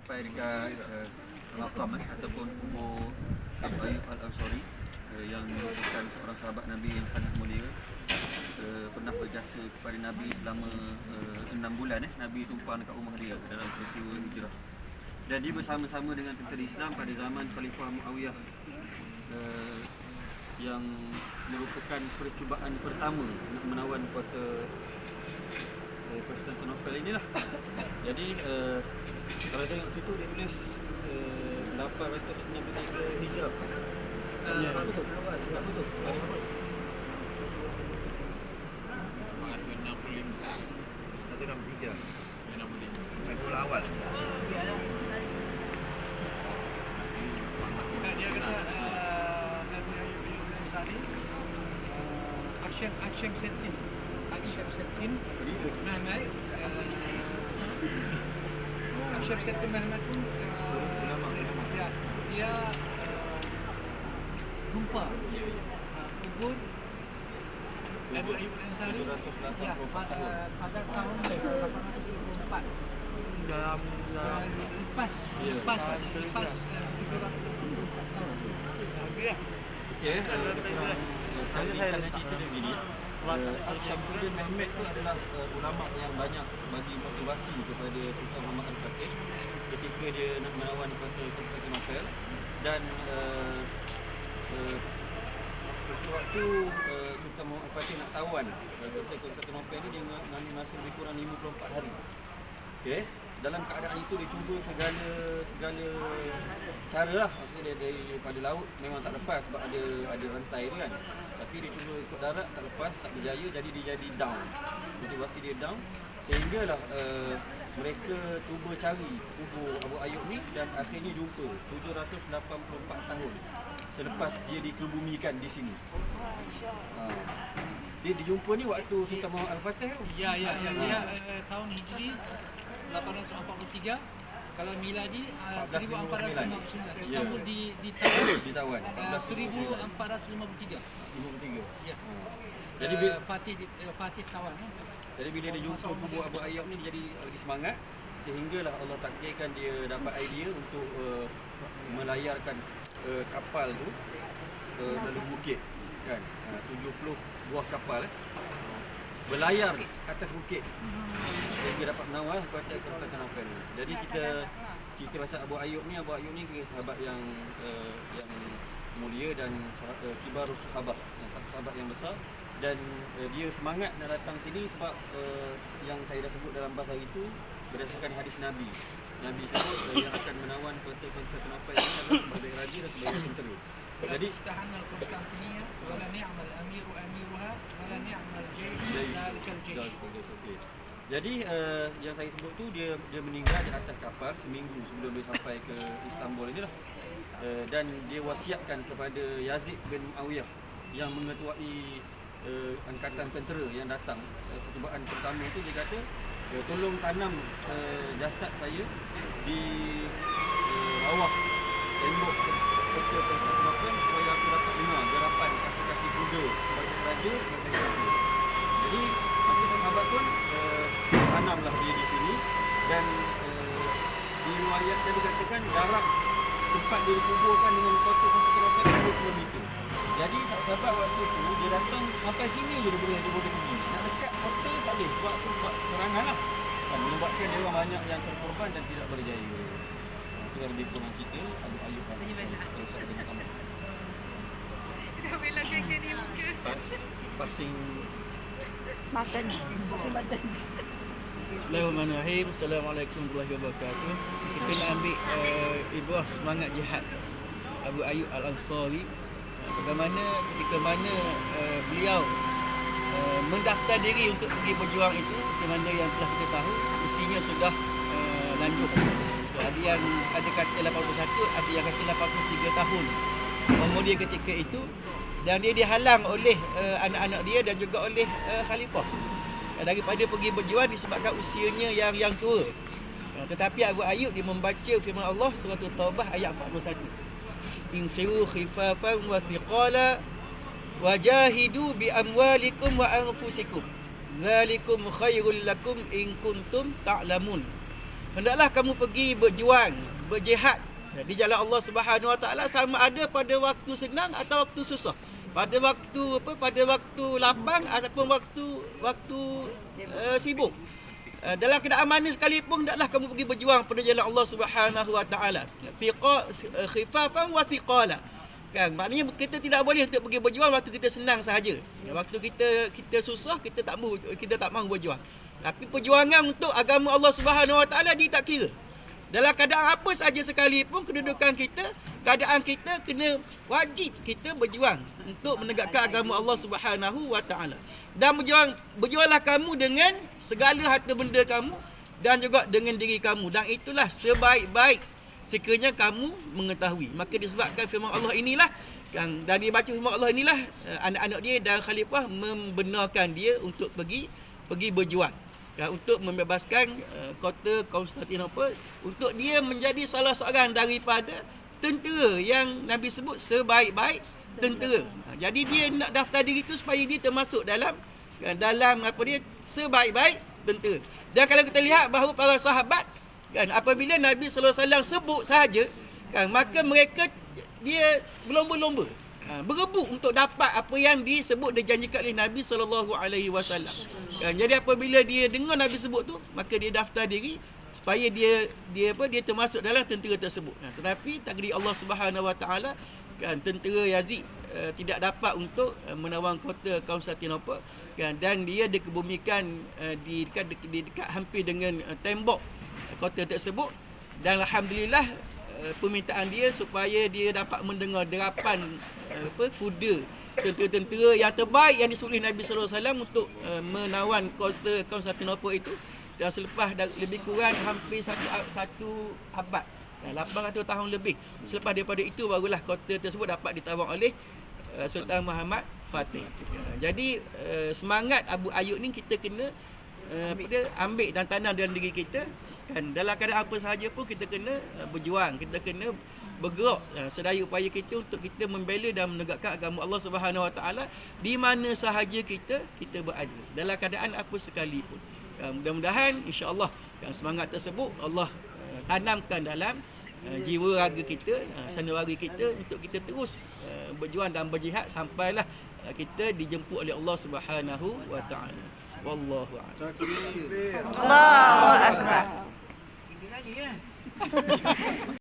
sampai dekat makam ataupun kubur Abu Ayyub Al-Ansari yang merupakan seorang sahabat Nabi yang sangat mulia, pernah berjasa kepada Nabi selama 6 bulan. Nabi tumpang dekat rumah dia dalam peristiwa hijrah, dan dia bersama-sama dengan tentera Islam pada zaman Khalifah Muawiyah yang merupakan percubaan pertama nak menawan kota Konstantinopel inilah. Jadi kalau tengok situ dia tulis 893 Hijrah. Ya, betul. Betul. 65 Rabiul Awal. Dia kata Nabi Ayyub Ansari Aksham Settin Mehmet Aksham Settin Mehmet pun dia jumpa kubur Nabi Ayyub Ansari pada tahun 1874 Dalam lepas Okey, saya nak cerita dia begini. Syamsuddin Mehmet tu adalah ulama yang banyak bagi motivasi kepada Sultan Muhammad Al-Fatih ketika dia nak menawan kota Konstantinopel, dan waktu Sultan Muhammad Al-Fatih nak tawan kota Konstantinopel ni, dia mengambil masa lebih kurang 54 hari. Okey, dalam keadaan itu dia cuba segala cara lah. Maksudnya dia daripada laut memang tak lepas sebab ada rantai tu kan, tapi dia cuba ikut darat tak lepas, tak berjaya, jadi dia jadi down, motivasi dia down, sehinggalah mereka cuba cari kubur Abu Ayyub ni, dan akhirnya jumpa 784 tahun selepas dia dikebumikan di sini. Dia dijumpa ni waktu Sultan Muhammad Al-Fatih. Ya, dia tahun Hijri 843, kalau miladi 1459. Istanbul ditawan 1453. Ya. Jadi Fatih tawan. Jadi bila dia jumpa kubur Abu Ayyub ni, dia jadi lagi semangat, sehinggalah Allah takdirkan dia dapat idea untuk melayarkan kapal tu melalui bukit kan. 70 buah kapal berlayar atas bukit sehingga dapat menawar kota Konstantinopel. Jadi kita pasal Abu Ayyub ni sahabat yang mulia dan kibarus sahabat, sahabat yang besar, dan dia semangat nak datang sini sebab yang saya dah sebut dalam bahasa itu berdasarkan hadis Nabi sebut yang akan menawan kota Konstantinopel ini adalah sebagai raja dan sebagai tentera. Jadi tahanal Konstantinia wala ni'mal amiru amiruha wala ni'mal jaysh. Jadi yang saya sebut tu dia meninggal di atas kapal seminggu sebelum dia sampai ke Istanbul inilah. Dan dia wasiatkan kepada Yazid bin Muawiyah yang mengetuai angkatan tentera yang datang percubaan pertama tu, dia kata tolong tanam jasad saya di bawah tembok kota Konstantinopel supaya aku dapat dengar gerapan kaki-kaki kuda sebagai raja sebagai raja. Jadi sahabat pun tanamlah dia di sini, dan diriwayatkan dikatakan jarak tempat dia dikuburkan dengan kota Konstantinopel 2 km. Jadi sahabat waktu tu dia datang sampai sini je dia boleh pergi. Nak dekat kota tak boleh sebab serangan lah. Menyebabkan dia orang banyak yang terkorban dan tidak berjaya. Itu lebih kurang kita Abu Ayyub Dah bela geng-geng ni muka. passing Makan. Bismillahirrahmanirrahim. Assalamualaikum warahmatullahi wabarakatuh. Kita nak ambil ibrah semangat jihad Abu Ayyub Al-Ansari, bagaimana ketika mana beliau mendaftar diri untuk pergi berjuang itu, seperti mana yang telah kita tahu usianya sudah lanjut. Ada yang ada kata 81, ada yang kata 83 tahun umur dia ketika itu, dan dia dihalang oleh anak-anak dia dan juga oleh khalifah daripada pergi berjuang disebabkan usianya yang tua. Tetapi Abu Ayyub dia membaca firman Allah surah Taubah ayat 41. Infiru khifafan wa thiqala wajahidu bi amwalikum wa anfusikum dzalikum khairul lakum in kuntum ta'lamun. hendaklah kamu pergi berjuang, berjihad di jalan Allah Subhanahu Wa Taala, sama ada pada waktu senang atau waktu susah. Pada waktu lapang ataupun waktu sibuk. Dalam keadaan mana sekalipun hendaklah kamu pergi berjuang pada jalan Allah Subhanahu Wa Taala. Khifafan wa thiqala. Kan, maknanya kita tidak boleh untuk pergi berjuang waktu kita senang sahaja. Waktu kita susah, kita tak mahu berjuang. Tapi perjuangan untuk agama Allah Subhanahu Wa Taala dia tak kira. Dalam keadaan apa sahaja sekalipun kedudukan kita, keadaan kita, kena wajib kita berjuang untuk menegakkan agama Allah Subhanahu Wa Taala. Dan berjuanglah kamu dengan segala harta benda kamu dan juga dengan diri kamu, dan itulah sebaik-baik sekiranya kamu mengetahui. Maka disebabkan firman Allah inilah yang dan dia baca firman Allah inilah, anak-anak dia dan khalifah membenarkan dia untuk pergi berjuang. Untuk membebaskan kota Konstantinopel, untuk dia menjadi salah seorang daripada tentera yang Nabi sebut sebaik-baik tentera. Jadi dia nak daftar diri itu supaya dia termasuk dalam sebaik-baik tentera. Dan kalau kita lihat bahawa para sahabat kan, apabila Nabi sallallahu alaihi wasallam sebut sahaja kan, maka mereka dia berlomba-lomba, berebut untuk dapat apa yang disebut dijanjikan oleh Nabi sallallahu alaihi wasallam. Jadi apabila dia dengar Nabi sebut tu, maka dia daftar diri supaya dia termasuk dalam tentera tersebut. Tetapi takdir Allah Subhanahu Wa Taala kan, tentera Yazid tidak dapat untuk menawang kota Konstantinopel kan, dan dia dikebumikan di dekat hampir dengan tembok kota tersebut. Dan alhamdulillah permintaan dia supaya dia dapat mendengar derapan kuda tentera-tentera yang terbaik yang disebut oleh Nabi sallallahu alaihi wasallam untuk menawan kota Konstantinopel itu. Dan selepas lebih kurang hampir satu abad, 800 tahun lebih selepas daripada itu, barulah kota tersebut dapat ditawan oleh Sultan Muhammad Fatih. Jadi semangat Abu Ayyub ni kita kena ambil dan tanam dalam diri kita kan. Dalam keadaan apa sahaja pun kita kena berjuang, kita kena bergerak sedaya upaya kita untuk kita membela dan menegakkan agama Allah Subhanahu Wa Taala di mana sahaja kita berada, dalam keadaan apa sekalipun. Mudah-mudahan insya-Allah semangat tersebut Allah tanamkan dalam jiwa raga kita, sandiwara kita, untuk kita terus berjuang dan berjihad sampailah kita dijemput oleh Allah Subhanahu Wa Taala. Wallahu a'lam. Allahu Akbar.